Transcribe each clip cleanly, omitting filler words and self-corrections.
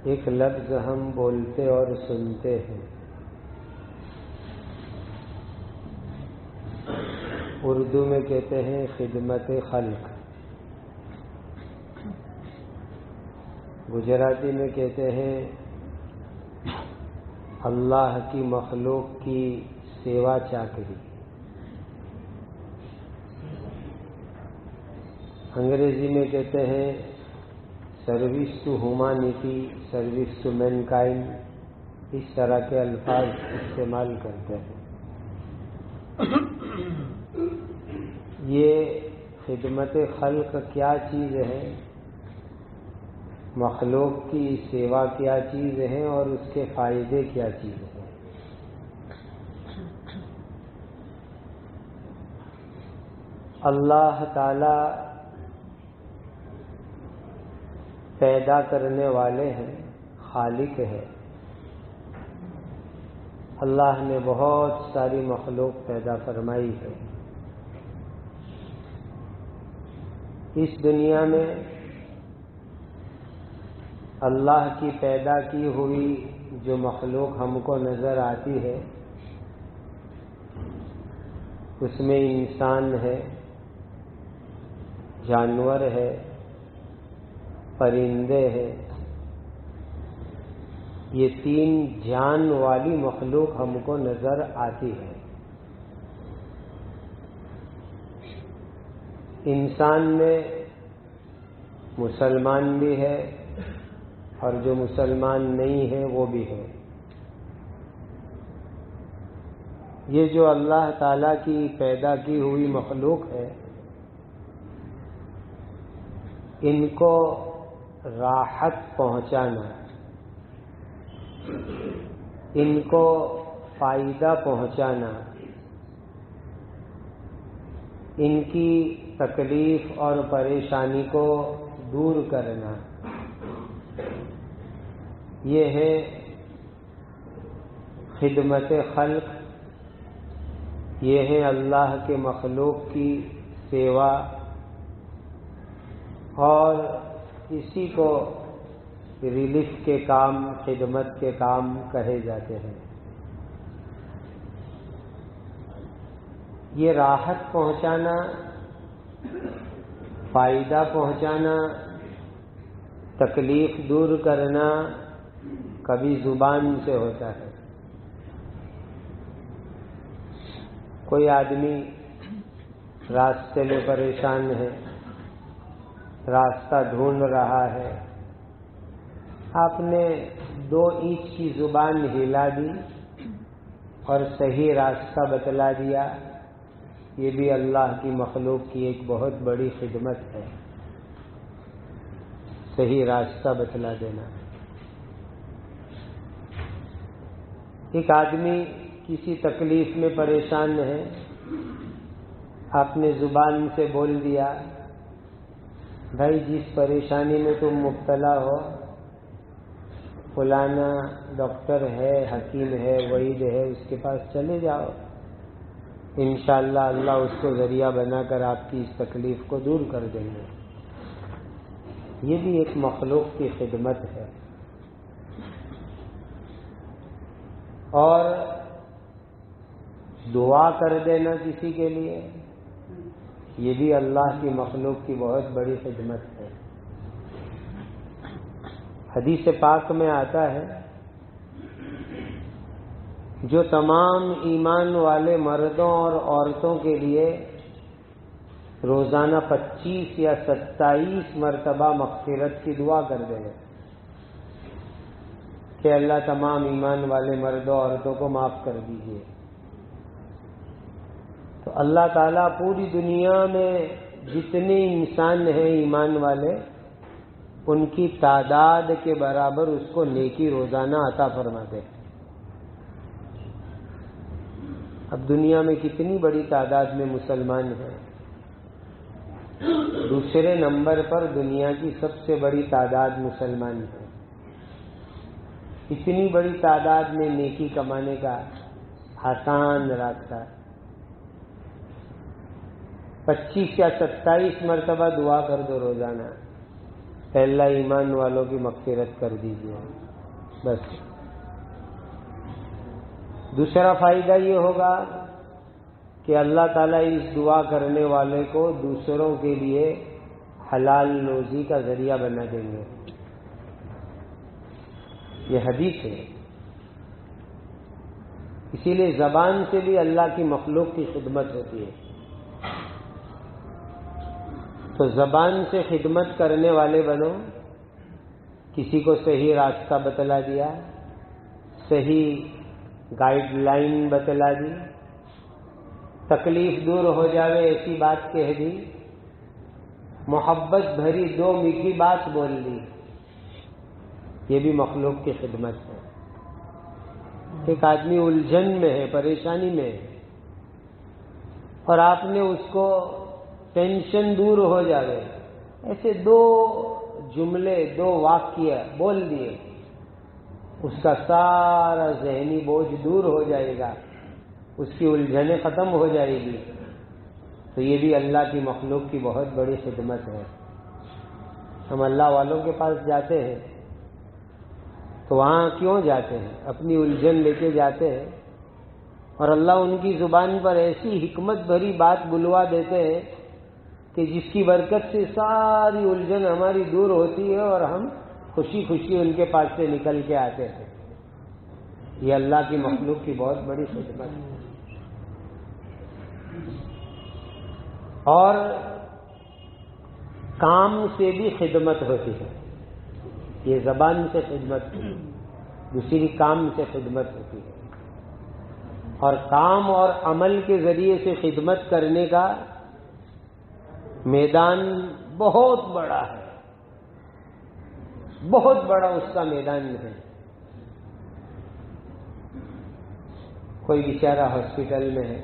ایک لفظ ہم بولتے اور سنتے ہیں، اردو میں کہتے ہیں خدمت خلق، گجراتی میں کہتے ہیں اللہ کی مخلوق کی سیوا چاکری، انگریزی میں کہتے ہیں service to humanity, service to mankind, اس طرح کے الفاظ استعمال کرتے ہیں۔ یہ خدمت خلق کیا چیز ہے، مخلوق کی سیوا کیا چیز ہے اور اس کے فائدے کیا چیز ہے؟ اللہ تعالی پیدا کرنے والے ہیں، خالق ہے۔ اللہ نے بہت ساری مخلوق پیدا فرمائی ہے۔ اس دنیا میں اللہ کی پیدا کی ہوئی جو مخلوق ہم کو نظر آتی ہے، اس میں انسان ہے، جانور ہے، پرندے ہیں، یہ تین جان والی مخلوق ہم کو نظر آتی ہے۔ انسان میں مسلمان بھی ہے اور جو مسلمان نہیں ہے وہ بھی ہے۔ یہ جو اللہ تعالی کی پیدا کی ہوئی مخلوق ہے، ان کو راحت پہنچانا، ان کو فائدہ پہنچانا، ان کی تکلیف اور پریشانی کو دور کرنا، یہ ہے خدمت خلق، یہ ہے اللہ کے مخلوق کی سیوا، اور اسی کو ریلیف کے کام، خدمت کے کام کہے جاتے ہیں۔ یہ راحت پہنچانا، فائدہ پہنچانا، تکلیف دور کرنا کبھی زبان سے ہوتا ہے۔ کوئی آدمی راستے میں پریشان ہے، راستہ ڈھونڈ رہا ہے، آپ نے 2 اینچ کی زبان ہلا دی اور صحیح راستہ بتلا دیا، یہ بھی اللہ کی مخلوق کی ایک بہت بڑی خدمت ہے، صحیح راستہ بتلا دینا۔ ایک آدمی کسی تکلیف میں پریشان ہے، آپ نے زبان سے بول دیا، بھائی جس پریشانی میں تم مبتلا ہو، فلانا ڈاکٹر ہے، حکیم ہے، وعید ہے، اس کے پاس چلے جاؤ، انشاءاللہ اللہ اس کو ذریعہ بنا کر آپ کی اس تکلیف کو دور کر دیں گے۔ یہ بھی ایک مخلوق کی خدمت ہے۔ اور دعا کر دینا کسی کے لیے، یہ بھی اللہ کی مخلوق کی بہت بڑی خدمت ہے۔ حدیث پاک میں آتا ہے، جو تمام ایمان والے مردوں اور عورتوں کے لیے روزانہ 25 یا 27 مرتبہ مغفرت کی دعا کر دے کہ اللہ تمام ایمان والے مردوں عورتوں کو معاف کر دیجیے، تو اللہ تعالیٰ پوری دنیا میں جتنے انسان ہیں ایمان والے، ان کی تعداد کے برابر اس کو نیکی روزانہ عطا فرماتے ہیں۔ اب دنیا میں کتنی بڑی تعداد میں مسلمان ہیں؟ دوسرے نمبر پر دنیا کی سب سے بڑی تعداد مسلمان ہے۔ اتنی بڑی تعداد میں نیکی کمانے کا آسان راستہ، 25 یا 27 مرتبہ دعا کر دو روزانہ، اللہ ایمان والوں کی مغفرت کر دیجیے بس۔ دوسرا فائدہ یہ ہوگا کہ اللہ تعالیٰ اس دعا کرنے والے کو دوسروں کے لیے حلال روزی کا ذریعہ بنا دیں گے۔ یہ حدیث ہے۔ اسی لیے زبان سے بھی اللہ کی مخلوق کی خدمت ہوتی ہے۔ تو زبان سے خدمت کرنے والے بنو، کسی کو صحیح راستہ بتلا دیا، صحیح گائیڈ لائن بتلا دی، تکلیف دور ہو جاوے ایسی بات کہہ دی، محبت بھری دو میٹھی بات بول دی، یہ بھی مخلوق کی خدمت ہے۔ ایک آدمی الجھن میں ہے، پریشانی میں ہے، اور آپ نے اس کو ٹینشن دور ہو جاوے ایسے دو جملے، دو واقعہ بول دیے، اس کا سارا ذہنی بوجھ دور ہو جائے گا، اس کی الجھنیں ختم ہو جائے گی۔ تو یہ بھی اللہ کی مخلوق کی بہت بڑی خدمت ہے۔ ہم اللہ والوں کے پاس جاتے ہیں تو وہاں کیوں جاتے ہیں؟ اپنی الجھن لے کے جاتے ہیں، اور اللہ ان کی زبان پر ایسی حکمت بھری بات بلوا دیتے ہیں کہ جس کی برکت سے ساری الجھن ہماری دور ہوتی ہے اور ہم خوشی خوشی ان کے پاس سے نکل کے آتے ہیں۔ یہ اللہ کی مخلوق کی بہت بڑی خدمت ہے۔ اور کام سے بھی خدمت ہوتی ہے۔ یہ زبان سے خدمت، دوسری کام سے خدمت ہوتی ہے۔ اور کام اور عمل کے ذریعے سے خدمت کرنے کا میدان بہت بڑا ہے، بہت بڑا اس کا میدان ہے۔ کوئی بیچارہ ہاسپٹل میں ہے،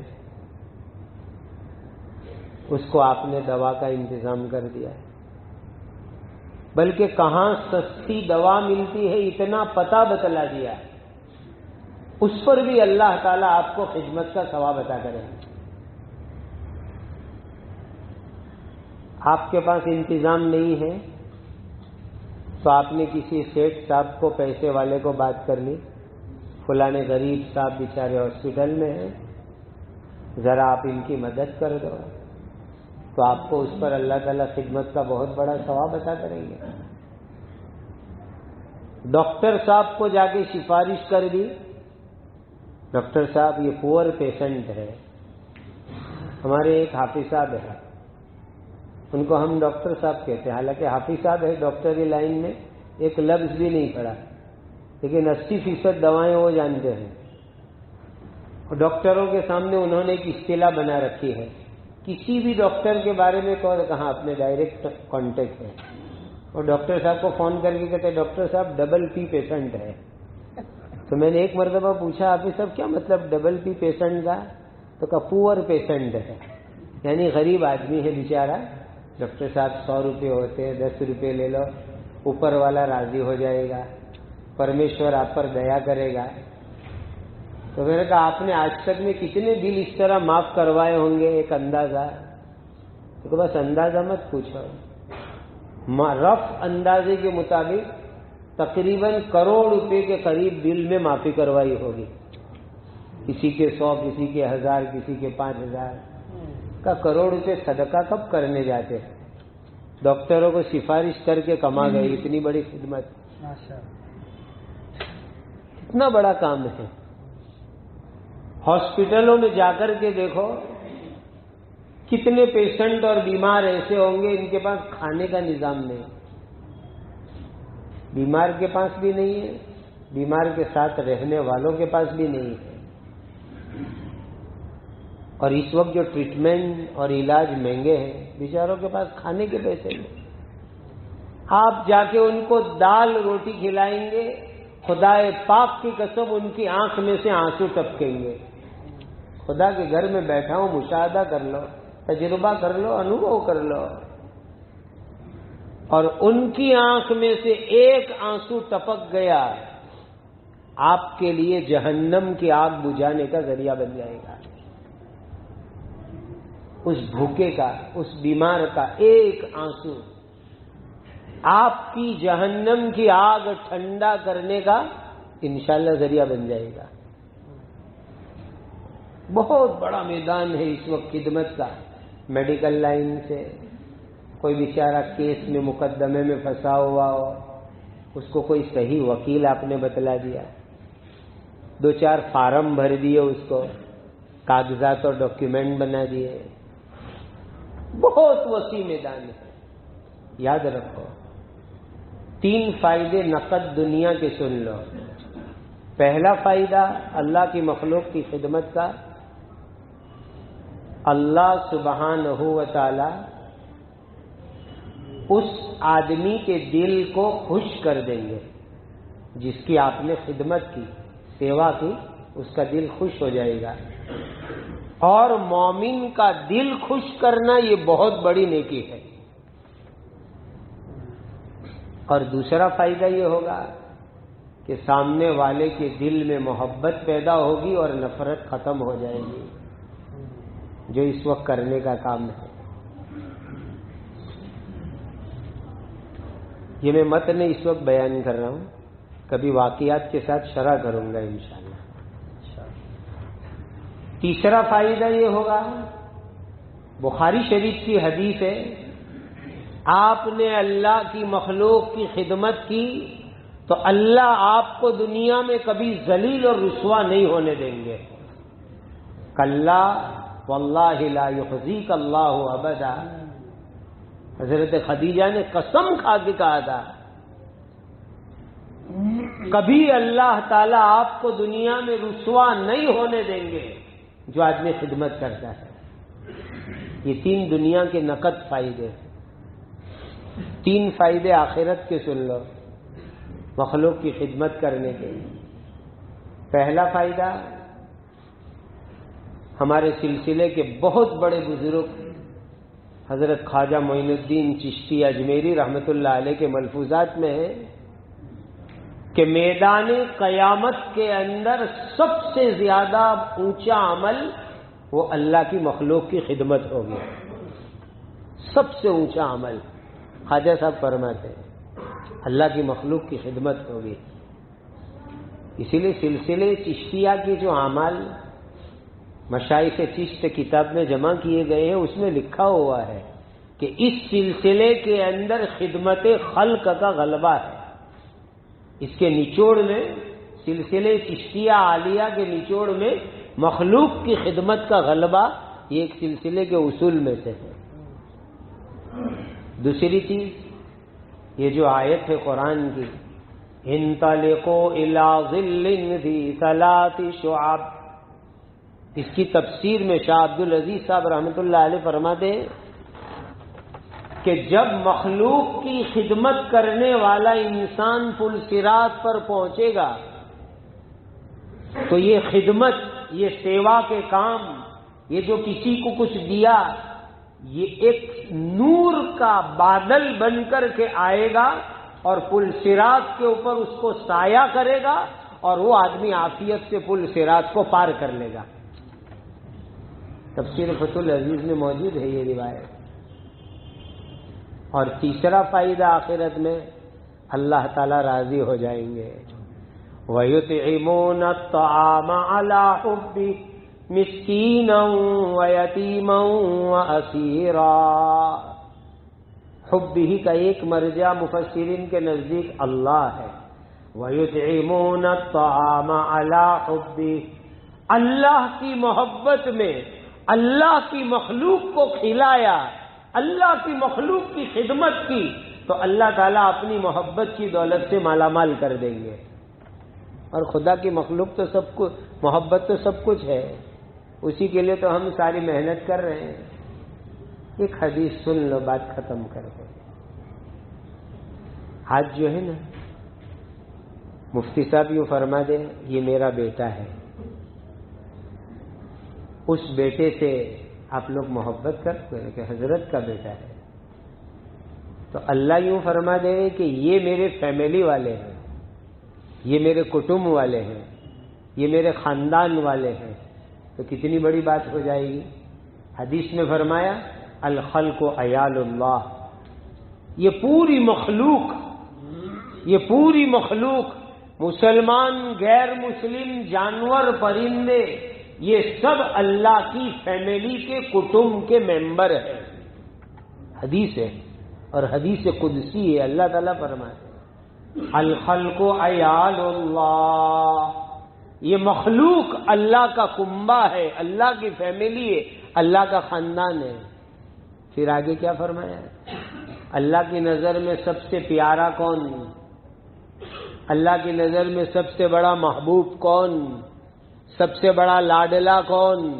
اس کو آپ نے دوا کا انتظام کر دیا ہے، بلکہ کہاں سستی دوا ملتی ہے اتنا پتہ بتلا دیا، اس پر بھی اللہ تعالیٰ آپ کو خدمت کا ثواب عطا کرے۔ آپ کے پاس انتظام نہیں ہے تو آپ نے کسی سیٹ صاحب کو، پیسے والے کو بات کر لی، فلاں غریب صاحب بیچارے ہاسپٹل میں ہیں، ذرا آپ ان کی مدد کر دو، تو آپ کو اس پر اللہ تعالیٰ خدمت کا بہت بڑا ثواب عطا کریں گے۔ ڈاکٹر صاحب کو جا کے سفارش کر دی، ڈاکٹر صاحب یہ پور پیشنٹ ہے، ہمارے ایک حافظ صاحب ہے، ان کو ہم ڈاکٹر صاحب کہتے ہیں، حالانکہ حافظ صاحب ہے ڈاکٹری لائن میں، ایک لفظ بھی نہیں پڑھا، لیکن 80% دوائیں وہ جانتے ہیں۔ اور ڈاکٹروں کے سامنے انہوں نے ایک اصطلاح بنا رکھی ہے، کسی بھی ڈاکٹر کے بارے میں کہاں اپنے ڈائریکٹ کانٹیکٹ ہے، اور ڈاکٹر صاحب کو فون کر کے کہتے ڈاکٹر صاحب ڈبل پی پیشنٹ ہے۔ تو میں نے ایک مرتبہ پوچھا حافظ صاحب کیا مطلب ڈبل پی پیشنٹ کا؟ تو کہا پور پیشنٹ ہے، یعنی غریب آدمی ہے بیچارہ، ڈاکٹر صاحب 100 روپے ہوتے ہیں، 10 روپے لے لو، اوپر والا راضی ہو جائے گا، پرمیشور آپ پر دیا کرے گا۔ تو میں نے کہا آپ نے آج تک میں کتنے بل اس طرح معاف کروائے ہوں گے، ایک اندازہ؟ تو بس اندازہ مت پوچھو، رف اندازے کے مطابق تقریباً 1 کروڑ روپے کے قریب بل میں معافی کروائی ہوگی، کسی کے 100، کسی کے 1000، کسی کے 5000 کا۔ 1 کروڑ روپے صدقہ کب کرنے جاتے ہیں؟ ڈاکٹروں کو سفارش کر کے کما گئی، اتنی بڑی خدمت، اتنا بڑا کام ہے۔ ہاسپٹلوں میں جا کر کے دیکھو کتنے پیشنٹ اور بیمار ایسے ہوں گے ان کے پاس کھانے کا نظام نہیں، بیمار کے پاس بھی نہیں ہے، بیمار کے ساتھ رہنے والوں کے پاس بھی نہیں ہے، اور اس وقت جو ٹریٹمنٹ اور علاج مہنگے ہیں، بیچاروں کے پاس کھانے کے پیسے نہیں۔ آپ جا کے ان کو دال روٹی کھلائیں گے، خدائے پاک کی قسم ان کی آنکھ میں سے آنسو ٹپکیں گے۔ خدا کے گھر میں بیٹھا ہوں، مشاہدہ کر لو، تجربہ کر لو، انوبھو کر لو، اور ان کی آنکھ میں سے ایک آنسو ٹپک گیا آپ کے لیے جہنم کی آگ بجھانے کا ذریعہ بن جائے گا۔ اس بھوکے کا، اس بیمار کا ایک آنسو آپ کی جہنم کی آگ ٹھنڈا کرنے کا انشاءاللہ ذریعہ بن جائے گا۔ بہت بڑا میدان ہے اس وقت خدمت کا، میڈیکل لائن سے کوئی بیچارہ کیس میں مقدمے میں پھنسا ہوا ہو، اس کو کوئی صحیح وکیل آپ نے بتلا دیا، 2-4 فارم بھر دیے، اس کو کاغذات اور ڈاکیومنٹ بنا دیے، بہت وسیع میدان ہے۔ یاد رکھو 3 فائدے نقد دنیا کے سن لو۔ پہلا فائدہ اللہ کی مخلوق کی خدمت کا، اللہ سبحانہ و تعالی اس آدمی کے دل کو خوش کر دیں گے جس کی آپ نے خدمت کی، سیوا کی، اس کا دل خوش ہو جائے گا۔ اور مومن کا دل خوش کرنا یہ بہت بڑی نیکی ہے۔ اور دوسرا فائدہ یہ ہوگا کہ سامنے والے کے دل میں محبت پیدا ہوگی اور نفرت ختم ہو جائے گی، جو اس وقت کرنے کا کام ہے۔ یہ میں متن اس وقت بیان کر رہا ہوں، کبھی واقعات کے ساتھ شرح کروں گا انشاءاللہ۔ تیسرا فائدہ یہ ہوگا، بخاری شریف کی حدیث ہے، آپ نے اللہ کی مخلوق کی خدمت کی تو اللہ آپ کو دنیا میں کبھی ذلیل اور رسوا نہیں ہونے دیں گے۔ کلا واللہ لا یخزیک اللہ ابدا، حضرت خدیجہ نے قسم کھا کے کہا تھا، کبھی اللہ تعالیٰ آپ کو دنیا میں رسوا نہیں ہونے دیں گے جو آدمی خدمت کرتا ہے۔ یہ 3 دنیا کے نقد فائدے، 3 فائدے آخرت کے سن لو مخلوق کی خدمت کرنے کے۔ پہلا فائدہ، ہمارے سلسلے کے بہت بڑے بزرگ حضرت خواجہ معین الدین چشتی اجمیری رحمۃ اللہ علیہ کے ملفوظات میں ہے کہ میدان قیامت کے اندر سب سے زیادہ اونچا عمل وہ اللہ کی مخلوق کی خدمت ہوگی، سب سے اونچا عمل۔ خواجہ صاحب فرماتے ہیں اللہ کی مخلوق کی خدمت ہوگی۔ اسی لیے سلسلے چشتیہ کے جو اعمال مشائخ چشت کتاب میں جمع کیے گئے ہیں، اس میں لکھا ہوا ہے کہ اس سلسلے کے اندر خدمت خلق کا غلبہ ہے۔ اس کے نچوڑ میں، سلسلے چشتیہ عالیہ کے نچوڑ میں مخلوق کی خدمت کا غلبہ، یہ ایک سلسلے کے اصول میں سے ہے۔ دوسری چیز، یہ جو آیت ہے قرآن کی، انطلقوا الی ظل ذی ثلاث شعب، اس کی تفسیر میں شاہ عبدالعزیز صاحب رحمۃ اللہ علیہ فرماتے ہیں کہ جب مخلوق کی خدمت کرنے والا انسان پل صراط پر پہنچے گا تو یہ خدمت، یہ سیوا کے کام، یہ جو کسی کو کچھ دیا، یہ ایک نور کا بادل بن کر کے آئے گا اور پل صراط کے اوپر اس کو سایہ کرے گا اور وہ آدمی عافیت سے پل صراط کو پار کر لے گا۔ تفسیر فتح العزیز میں موجود ہے یہ روایت۔ اور تیسرا فائدہ آخرت میں، اللہ تعالیٰ راضی ہو جائیں گے۔ وَيُطْعِمُونَ الطَّعَامَ عَلَى حُبِّهِ مِسْكِينًا وَيَتِيمًا وَأَسِيرًا۔ حُبِّهِ کا ایک مرجع مفسرین کے نزدیک اللہ ہے۔ وَيُطْعِمُونَ الطَّعَامَ عَلَى حُبِّهِ، اللہ کی محبت میں اللہ کی مخلوق کو کھلایا، اللہ کی مخلوق کی خدمت کی، تو اللہ تعالیٰ اپنی محبت کی دولت سے مالا مال کر دیں گے۔ اور خدا کی مخلوق تو سب کچھ، محبت تو سب کچھ ہے، اسی کے لیے تو ہم ساری محنت کر رہے ہیں۔ ایک حدیث سن لو، بات ختم کر دیں۔ آج جو ہے نا، مفتی صاحب یوں فرما دیں، یہ میرا بیٹا ہے، اس بیٹے سے آپ لوگ محبت کرتے ہیں کہ حضرت کا بیٹا ہے، تو اللہ یوں فرما دے کہ یہ میرے فیملی والے ہیں، یہ میرے کٹمب والے ہیں، یہ میرے خاندان والے ہیں، تو کتنی بڑی بات ہو جائے گی۔ حدیث میں فرمایا الخلق عیال اللہ، یہ پوری مخلوق مسلمان، غیر مسلم، جانور، پرندے، یہ سب اللہ کی فیملی کے کٹمب کے ممبر ہیں. حدیث ہے اور حدیث قدسی ہے. اللہ تعالیٰ فرمائے الخلق عیال اللہ، یہ مخلوق اللہ کا کنبہ ہے، اللہ کی فیملی ہے، اللہ کا خاندان ہے. پھر آگے کیا فرمایا؟ اللہ کی نظر میں سب سے پیارا کون؟ اللہ کی نظر میں سب سے بڑا محبوب کون؟ سب سے بڑا لاڈلا کون؟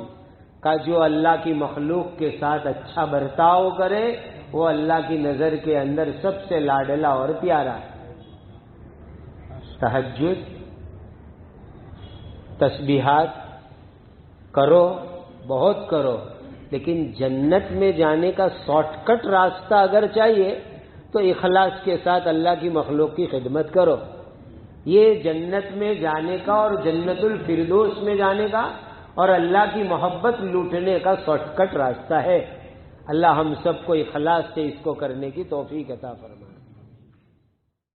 کا جو اللہ کی مخلوق کے ساتھ اچھا برتاؤ کرے وہ اللہ کی نظر کے اندر سب سے لاڈلا اور پیارا ہے. تہجد، تسبیحات کرو، بہت کرو، لیکن جنت میں جانے کا شارٹ کٹ راستہ اگر چاہیے تو اخلاص کے ساتھ اللہ کی مخلوق کی خدمت کرو. یہ جنت میں جانے کا اور جنت الفردوس میں جانے کا اور اللہ کی محبت لوٹنے کا شارٹ کٹ راستہ ہے. اللہ ہم سب کو اخلاص سے اس کو کرنے کی توفیق عطا فرمائے.